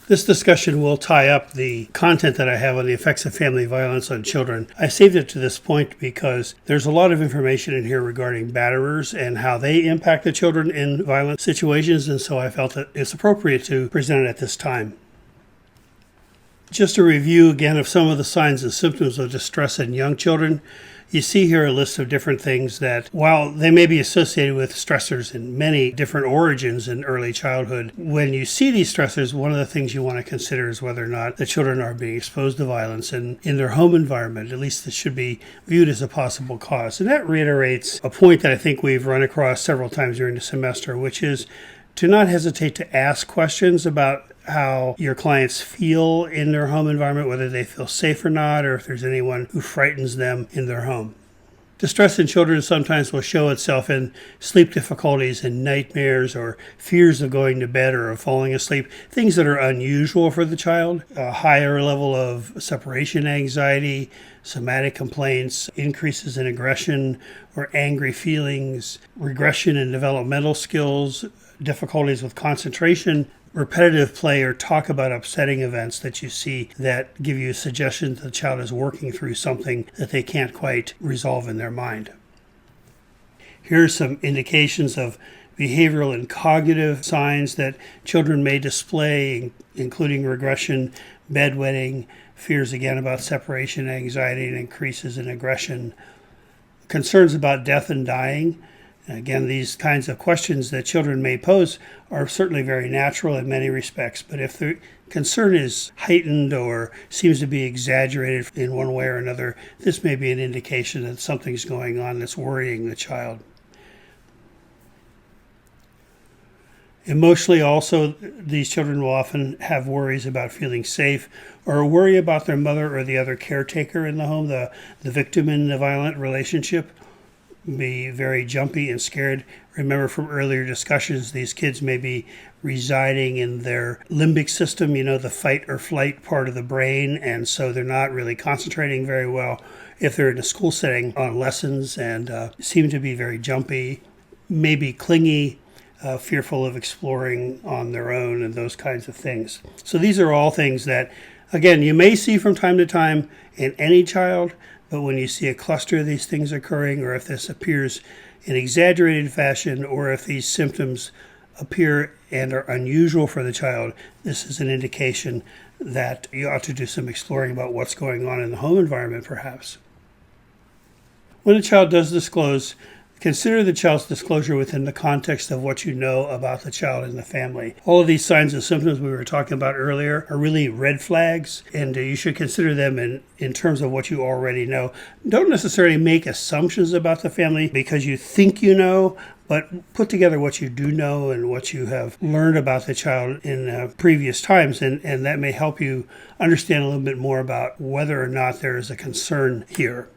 This discussion will tie up the content that I have on the effects of family violence on children. I saved it to this point because there's a lot of information in here regarding batterers and how they impact the children in violent situations, and so I felt that it's appropriate to present it at this time. Just a review again of some of the signs and symptoms of distress in young children. You see here a list of different things that, while they may be associated with stressors in many different origins in early childhood, when you see these stressors, one of the things you want to consider is whether or not the children are being exposed to violence in their home environment. At least this should be viewed as a possible cause. And that reiterates a point that I think we've run across several times during the semester, which is to not hesitate to ask questions about how your clients feel in their home environment, whether they feel safe or not, or if there's anyone who frightens them in their home. Distress in children sometimes will show itself in sleep difficulties and nightmares or fears of going to bed or of falling asleep, things that are unusual for the child, a higher level of separation anxiety, somatic complaints, increases in aggression or angry feelings, regression in developmental skills, difficulties with concentration, repetitive play, or talk about upsetting events that you see that give you a suggestion that the child is working through something that they can't quite resolve in their mind. Here are some indications of behavioral and cognitive signs that children may display, including regression, bedwetting, fears again about separation anxiety, and increases in aggression, concerns about death and dying. Again, these kinds of questions that children may pose are certainly very natural in many respects, but if the concern is heightened or seems to be exaggerated in one way or another, this may be an indication that something's going on that's worrying the child. Emotionally also, these children will often have worries about feeling safe or worry about their mother or the other caretaker in the home, the victim in the violent relationship. Be very jumpy and scared. Remember from earlier discussions, these kids may be residing in their limbic system, the fight or flight part of the brain, and so they're not really concentrating very well if they're in a school setting on lessons, and seem to be very jumpy, maybe clingy, fearful of exploring on their own and those kinds of things. So these are all things that, again, you may see from time to time in any child, but when you see a cluster of these things occurring, or if this appears in exaggerated fashion, or if these symptoms appear and are unusual for the child, this is an indication that you ought to do some exploring about what's going on in the home environment, perhaps. When a child does disclose, consider the child's disclosure within the context of what you know about the child and the family. All of these signs and symptoms we were talking about earlier are really red flags, and you should consider them in terms of what you already know. Don't necessarily make assumptions about the family because you think you know, but put together what you do know and what you have learned about the child in previous times, and that may help you understand a little bit more about whether or not there is a concern here.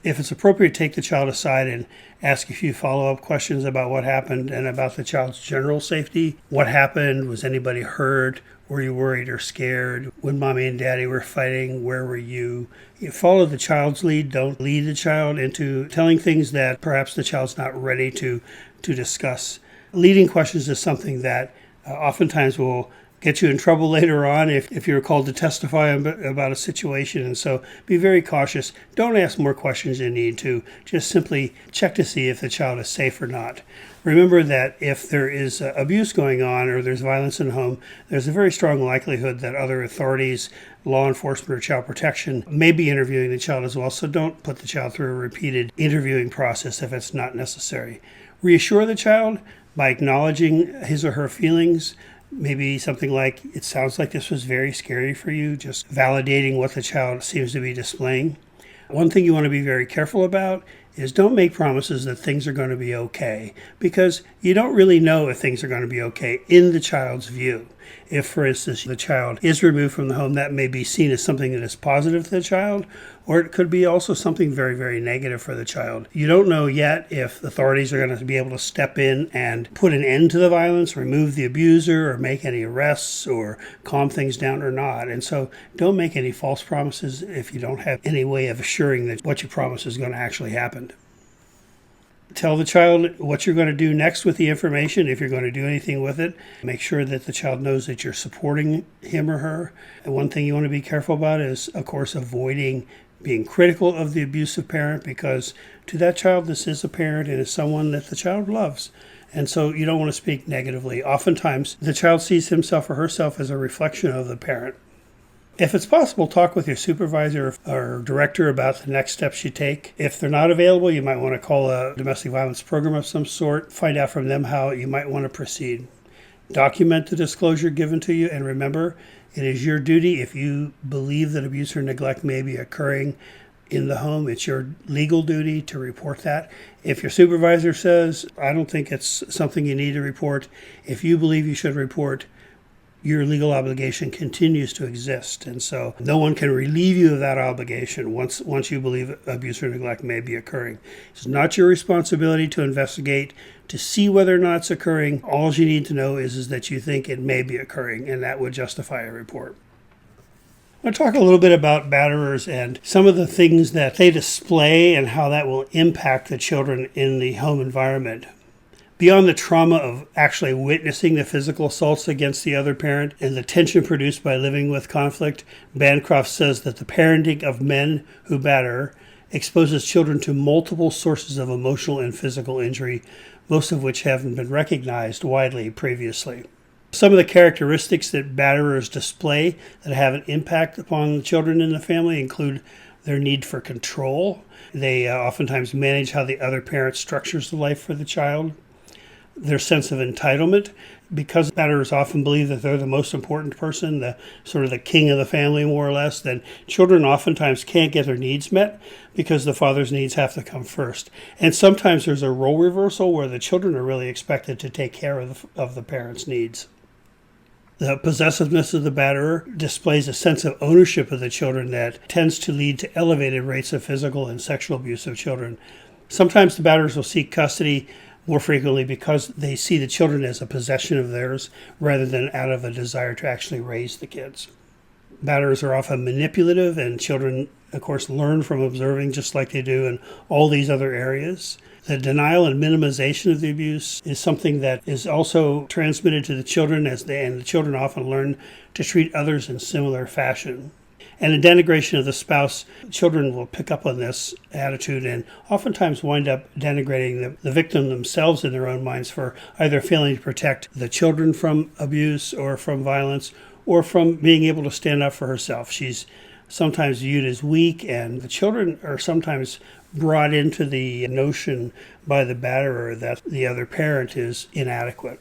If it's appropriate, take the child aside and ask a few follow-up questions about what happened and about the child's general safety. What happened? Was anybody hurt? Were you worried or scared? When mommy and daddy were fighting, where were you? You follow the child's lead. Don't lead the child into telling things that perhaps the child's not ready to discuss. Leading questions is something that oftentimes will get you in trouble later on if you're called to testify about a situation. And so be very cautious. Don't ask more questions than you need to. Just simply check to see if the child is safe or not. Remember that if there is abuse going on or there's violence in the home, there's a very strong likelihood that other authorities, law enforcement or child protection, may be interviewing the child as well. So don't put the child through a repeated interviewing process if it's not necessary. Reassure the child by acknowledging his or her feelings. Maybe something like, it sounds like this was very scary for you, just validating what the child seems to be displaying. One thing you want to be very careful about is don't make promises that things are going to be okay, because you don't really know if things are going to be okay in the child's view. If, for instance, the child is removed from the home, that may be seen as something that is positive to the child, or it could be also something very, very negative for the child. You don't know yet if the authorities are going to be able to step in and put an end to the violence, remove the abuser, or make any arrests, or calm things down or not. And so don't make any false promises if you don't have any way of assuring that what you promise is going to actually happen. Tell the child what you're going to do next with the information, if you're going to do anything with it. Make sure that the child knows that you're supporting him or her. And one thing you want to be careful about is, of course, avoiding being critical of the abusive parent, because to that child, this is a parent and is someone that the child loves. And so you don't want to speak negatively. Oftentimes, the child sees himself or herself as a reflection of the parent. If it's possible, talk with your supervisor or director about the next steps you take. If they're not available, you might want to call a domestic violence program of some sort. Find out from them how you might want to proceed. Document the disclosure given to you, and remember, it is your duty. If you believe that abuse or neglect may be occurring in the home, it's your legal duty to report that. If your supervisor says, I don't think it's something you need to report, if you believe you should report, your legal obligation continues to exist. And so no one can relieve you of that obligation once you believe abuse or neglect may be occurring. It's not your responsibility to investigate to see whether or not it's occurring. All you need to know is that you think it may be occurring, and that would justify a report. I want to talk a little bit about batterers and some of the things that they display and how that will impact the children in the home environment. Beyond the trauma of actually witnessing the physical assaults against the other parent and the tension produced by living with conflict, Bancroft says that the parenting of men who batter exposes children to multiple sources of emotional and physical injury, most of which haven't been recognized widely previously. Some of the characteristics that batterers display that have an impact upon the children in the family include their need for control. They oftentimes manage how the other parent structures the life for the child. Their sense of entitlement, because batterers often believe that they're the most important person, the sort of the king of the family more or less, then children oftentimes can't get their needs met because the father's needs have to come first. And sometimes there's a role reversal where the children are really expected to take care of the parents' needs. The possessiveness of the batterer displays a sense of ownership of the children that tends to lead to elevated rates of physical and sexual abuse of children. Sometimes the batterers will seek custody more frequently because they see the children as a possession of theirs rather than out of a desire to actually raise the kids. Batterers are often manipulative, and children, of course, learn from observing just like they do in all these other areas. The denial and minimization of the abuse is something that is also transmitted to the children, and the children often learn to treat others in similar fashion. And the denigration of the spouse, children will pick up on this attitude and oftentimes wind up denigrating the victim themselves in their own minds for either failing to protect the children from abuse or from violence, or from being able to stand up for herself. She's sometimes viewed as weak, and the children are sometimes brought into the notion by the batterer that the other parent is inadequate.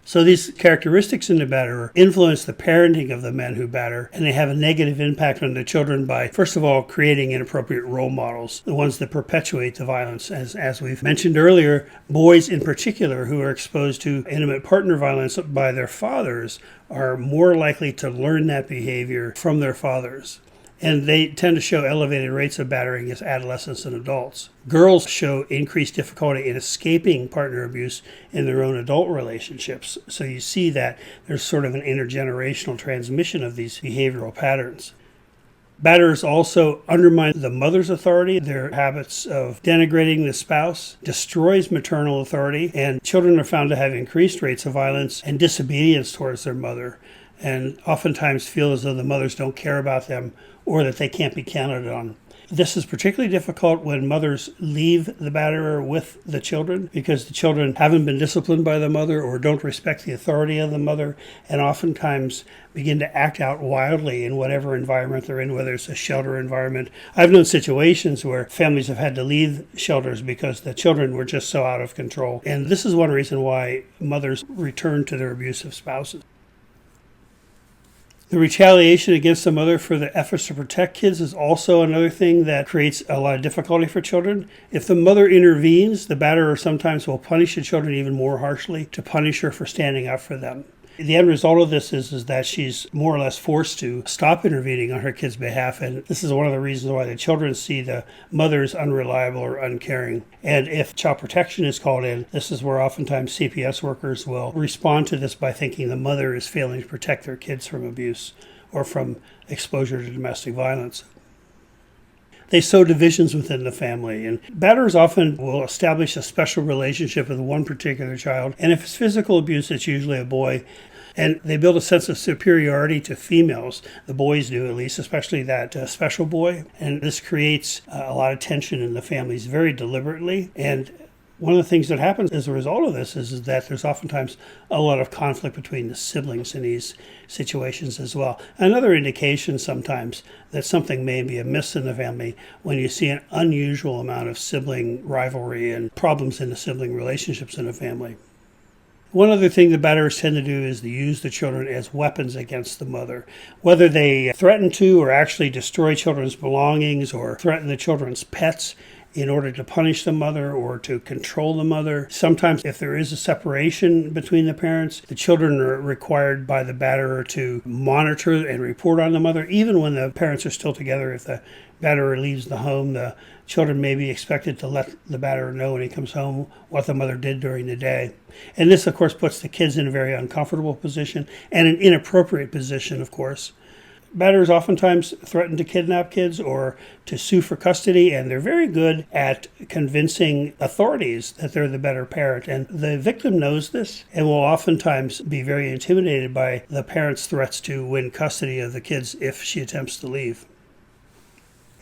So these characteristics in the batterer influence the parenting of the men who batter, and they have a negative impact on the children by, first of all, creating inappropriate role models, the ones that perpetuate the violence. As we've mentioned earlier, boys in particular who are exposed to intimate partner violence by their fathers are more likely to learn that behavior from their fathers. And they tend to show elevated rates of battering as adolescents and adults. Girls show increased difficulty in escaping partner abuse in their own adult relationships. So you see that there's sort of an intergenerational transmission of these behavioral patterns. Batterers also undermine the mother's authority. Their habits of denigrating the spouse destroys maternal authority, and children are found to have increased rates of violence and disobedience towards their mother, and oftentimes feel as though the mothers don't care about them or that they can't be counted on. This is particularly difficult when mothers leave the batterer with the children, because the children haven't been disciplined by the mother or don't respect the authority of the mother, and oftentimes begin to act out wildly in whatever environment they're in, whether it's a shelter environment. I've known situations where families have had to leave shelters because the children were just so out of control. And this is one reason why mothers return to their abusive spouses. The retaliation against the mother for the efforts to protect kids is also another thing that creates a lot of difficulty for children. If the mother intervenes, the batterer sometimes will punish the children even more harshly to punish her for standing up for them. The end result of this is that she's more or less forced to stop intervening on her kid's behalf, and this is one of the reasons why the children see the mother as unreliable or uncaring. And if child protection is called in, this is where oftentimes CPS workers will respond to this by thinking the mother is failing to protect their kids from abuse or from exposure to domestic violence. they sow divisions within the family. And batterers often will establish a special relationship with one particular child. And if it's physical abuse, it's usually a boy. And they build a sense of superiority to females. The boys do, at least, especially that special boy. And this creates a lot of tension in the families very deliberately. And one of the things that happens as a result of this is that there's oftentimes a lot of conflict between the siblings in these situations as well. Another indication sometimes that something may be amiss in the family when you see an unusual amount of sibling rivalry and problems in the sibling relationships in a family. One other thing the batterers tend to do is to use the children as weapons against the mother. Whether they threaten to or actually destroy children's belongings or threaten the children's pets in order to punish the mother or to control the mother. Sometimes if there is a separation between the parents, the children are required by the batterer to monitor and report on the mother. Even when the parents are still together, if the batterer leaves the home, the children may be expected to let the batterer know when he comes home what the mother did during the day. And this, of course, puts the kids in a very uncomfortable position and an inappropriate position, of course. Batterers oftentimes threaten to kidnap kids or to sue for custody, and they're very good at convincing authorities that they're the better parent. And the victim knows this and will oftentimes be very intimidated by the parent's threats to win custody of the kids if she attempts to leave.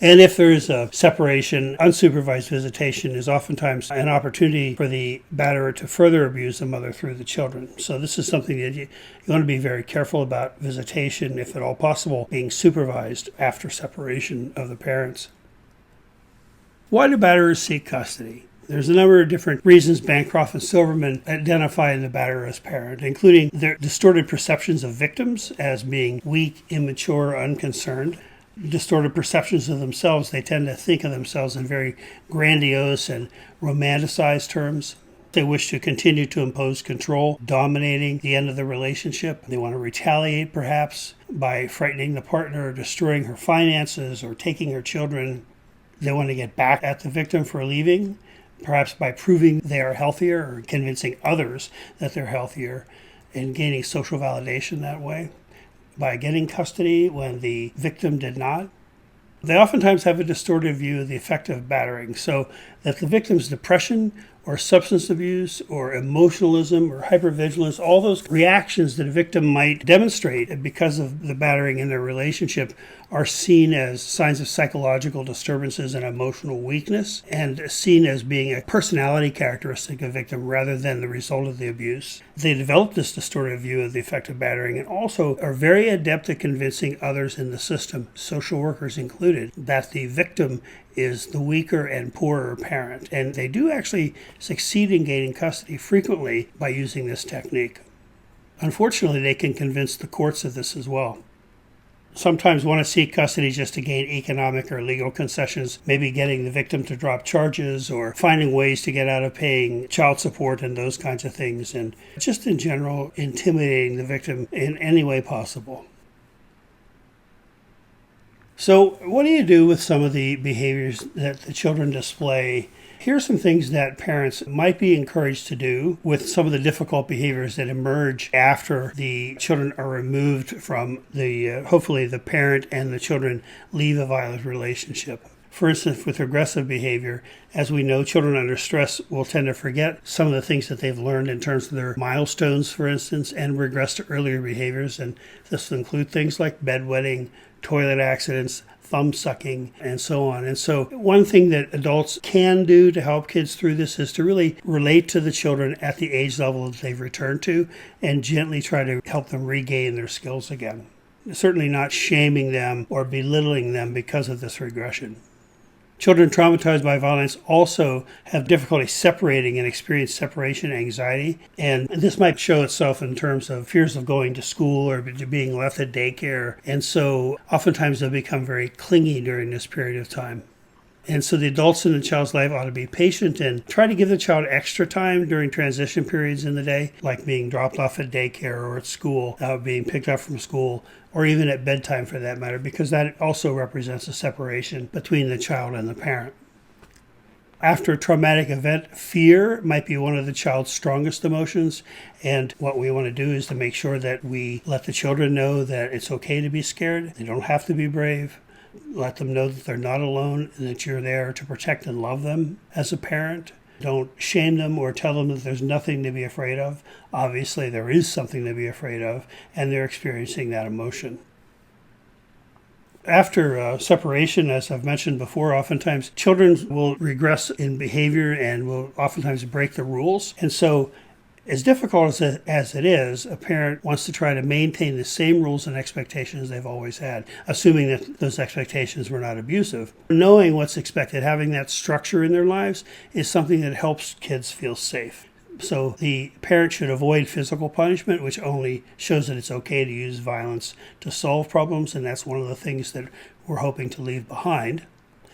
And if there is a separation, unsupervised visitation is oftentimes an opportunity for the batterer to further abuse the mother through the children. So this is something that you want to be very careful about: visitation, if at all possible, being supervised after separation of the parents. Why do batterers seek custody? There's a number of different reasons Bancroft and Silverman identify the batterer as parent, including their distorted perceptions of victims as being weak, immature, unconcerned. Distorted perceptions of themselves. They tend to think of themselves in very grandiose and romanticized terms. They wish to continue to impose control, dominating the end of the relationship. They want to retaliate, perhaps, by frightening the partner, or destroying her finances, or taking her children. They want to get back at the victim for leaving, perhaps by proving they are healthier or convincing others that they're healthier and gaining social validation that way, by getting custody when the victim did not. They oftentimes have a distorted view of the effect of battering, so that the victim's depression or substance abuse or emotionalism or hypervigilance, all those reactions that a victim might demonstrate because of the battering in their relationship, are seen as signs of psychological disturbances and emotional weakness, and seen as being a personality characteristic of a victim rather than the result of the abuse. They develop this distorted view of the effect of battering and also are very adept at convincing others in the system, social workers included, that the victim is the weaker and poorer parent. And they do actually succeed in gaining custody frequently by using this technique. Unfortunately, they can convince the courts of this as well. Sometimes want to seek custody just to gain economic or legal concessions, maybe getting the victim to drop charges or finding ways to get out of paying child support and those kinds of things, and just in general intimidating the victim in any way possible. So what do you do with some of the behaviors that the children display? Here are some things that parents might be encouraged to do with some of the difficult behaviors that emerge after the children are removed from hopefully the parent and the children leave a violent relationship. For instance, with aggressive behavior, as we know, children under stress will tend to forget some of the things that they've learned in terms of their milestones, for instance, and regress to earlier behaviors. And this will include things like bedwetting, toilet accidents, thumb sucking, and so on. And so one thing that adults can do to help kids through this is to really relate to the children at the age level that they've returned to and gently try to help them regain their skills again. Certainly not shaming them or belittling them because of this regression. Children traumatized by violence also have difficulty separating and experience separation anxiety. And this might show itself in terms of fears of going to school or being left at daycare. And so oftentimes they'll become very clingy during this period of time. And so the adults in the child's life ought to be patient and try to give the child extra time during transition periods in the day, like being dropped off at daycare or at school, being picked up from school, or even at bedtime for that matter, because that also represents a separation between the child and the parent. After a traumatic event, fear might be one of the child's strongest emotions, and what we want to do is to make sure that we let the children know that it's okay to be scared. They don't have to be brave. Let them know that they're not alone and that you're there to protect and love them as a parent. Don't shame them or tell them that there's nothing to be afraid of. Obviously, there is something to be afraid of, and they're experiencing that emotion. After separation, as I've mentioned before, oftentimes children will regress in behavior and will oftentimes break the rules. And so, as difficult as it is, a parent wants to try to maintain the same rules and expectations they've always had, assuming that those expectations were not abusive. Knowing what's expected, having that structure in their lives, is something that helps kids feel safe. So the parent should avoid physical punishment, which only shows that it's okay to use violence to solve problems, and that's one of the things that we're hoping to leave behind.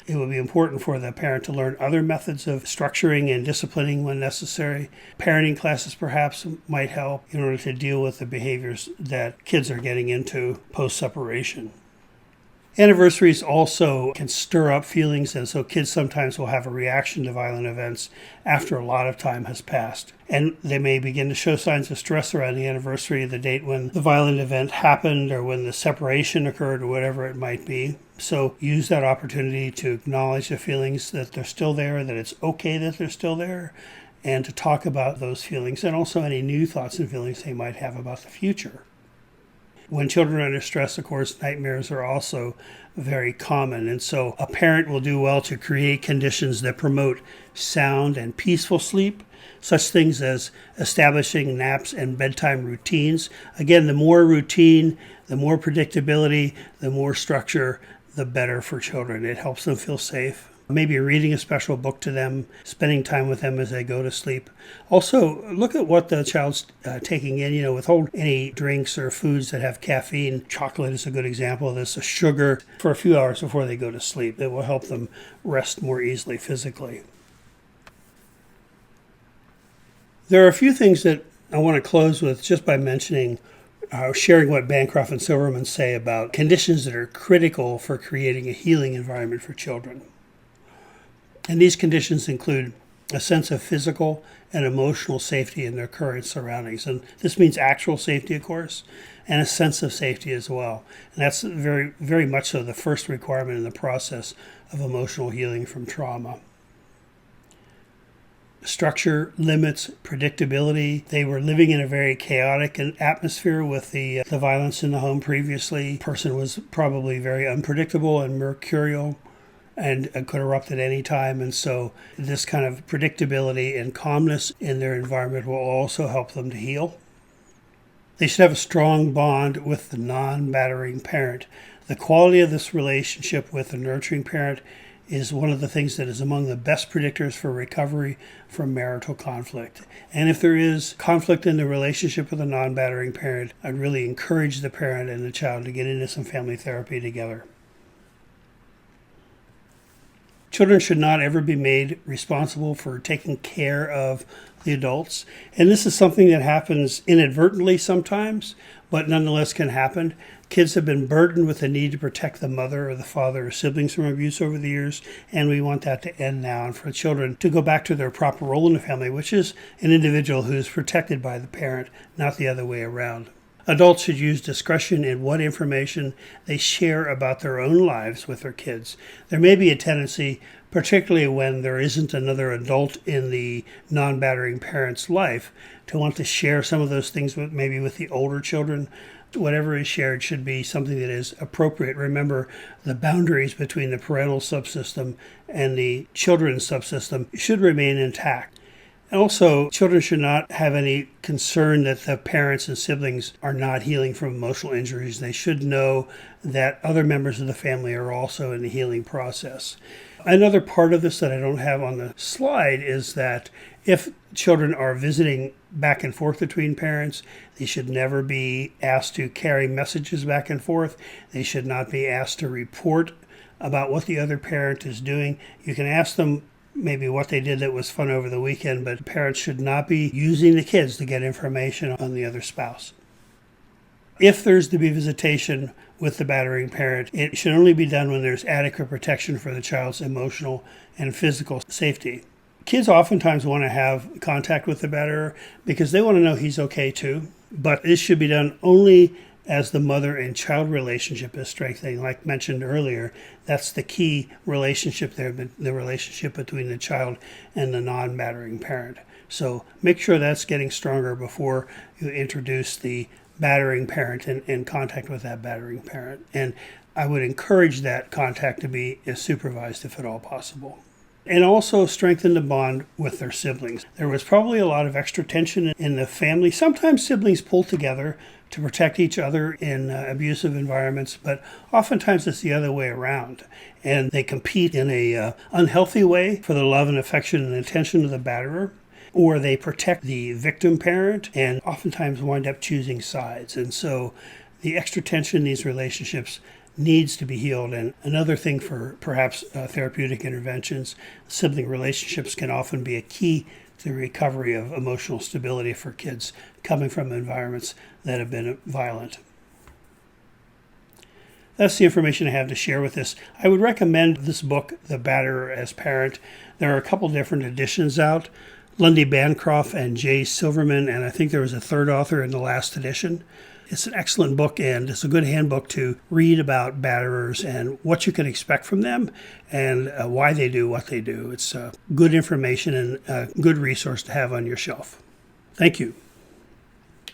It would be important for the parent to learn other methods of structuring and disciplining when necessary. Parenting classes perhaps might help in order to deal with the behaviors that kids are getting into post-separation. Anniversaries also can stir up feelings, and so kids sometimes will have a reaction to violent events after a lot of time has passed. And they may begin to show signs of stress around the anniversary of the date when the violent event happened or when the separation occurred or whatever it might be. So use that opportunity to acknowledge the feelings that they're still there, that it's okay that they're still there, and to talk about those feelings and also any new thoughts and feelings they might have about the future. When children are under stress, of course, nightmares are also very common. And so a parent will do well to create conditions that promote sound and peaceful sleep, such things as establishing naps and bedtime routines. Again, the more routine, the more predictability, the more structure, the better for children. It helps them feel safe. Maybe reading a special book to them, spending time with them as they go to sleep. Also, look at what the child's taking in. Withhold any drinks or foods that have caffeine. Chocolate is a good example of this, a sugar, for a few hours before they go to sleep. It will help them rest more easily physically. There are a few things that I want to close with just by mentioning, sharing what Bancroft and Silverman say about conditions that are critical for creating a healing environment for children. And these conditions include a sense of physical and emotional safety in their current surroundings. And this means actual safety, of course, and a sense of safety as well. And that's very, very much so the first requirement in the process of emotional healing from trauma. Structure, limits, predictability. They were living in a very chaotic atmosphere with the violence in the home previously. The person was probably very unpredictable and mercurial and could erupt at any time. And so this kind of predictability and calmness in their environment will also help them to heal. They should have a strong bond with the non-battering parent. The quality of this relationship with the nurturing parent is one of the things that is among the best predictors for recovery from marital conflict. And if there is conflict in the relationship with a non-battering parent, I'd really encourage the parent and the child to get into some family therapy together. Children should not ever be made responsible for taking care of the adults. And this is something that happens inadvertently sometimes, but nonetheless can happen. Kids have been burdened with the need to protect the mother or the father or siblings from abuse over the years, and we want that to end now, and for children to go back to their proper role in the family, which is an individual who is protected by the parent, not the other way around. Adults should use discretion in what information they share about their own lives with their kids. There may be a tendency, particularly when there isn't another adult in the non-battering parent's life, to want to share some of those things with the older children. Whatever is shared should be something that is appropriate. Remember, the boundaries between the parental subsystem and the children's subsystem should remain intact. And also, children should not have any concern that the parents and siblings are not healing from emotional injuries. They should know that other members of the family are also in the healing process. Another part of this that I don't have on the slide is that if children are visiting back and forth between parents, they should never be asked to carry messages back and forth. They should not be asked to report about what the other parent is doing. You can ask them maybe what they did that was fun over the weekend, but parents should not be using the kids to get information on the other spouse. If there's to be visitation with the battering parent, it should only be done when there's adequate protection for the child's emotional and physical safety. Kids oftentimes want to have contact with the batterer because they want to know he's okay too, but this should be done only as the mother and child relationship is strengthening. Like mentioned earlier, that's the key relationship there, the relationship between the child and the non-battering parent. So make sure that's getting stronger before you introduce the battering parent in contact with that battering parent. And I would encourage that contact to be supervised if at all possible. And also strengthen the bond with their siblings. There was probably a lot of extra tension in the family. Sometimes siblings pull together to protect each other in abusive environments, but oftentimes it's the other way around. And they compete in a unhealthy way for the love and affection and attention of the batterer, or they protect the victim parent and oftentimes wind up choosing sides. And so the extra tension in these relationships needs to be healed. And another thing for perhaps therapeutic interventions, sibling relationships can often be a key to the recovery of emotional stability for kids coming from environments that have been violent. That's the information I have to share with this. I would recommend this book, The Batterer as Parent. There are a couple different editions out, Lundy Bancroft and Jay Silverman, and I think there was a third author in the last edition. It's an excellent book, and it's a good handbook to read about batterers and what you can expect from them and why they do what they do. It's good information and a good resource to have on your shelf. Thank you.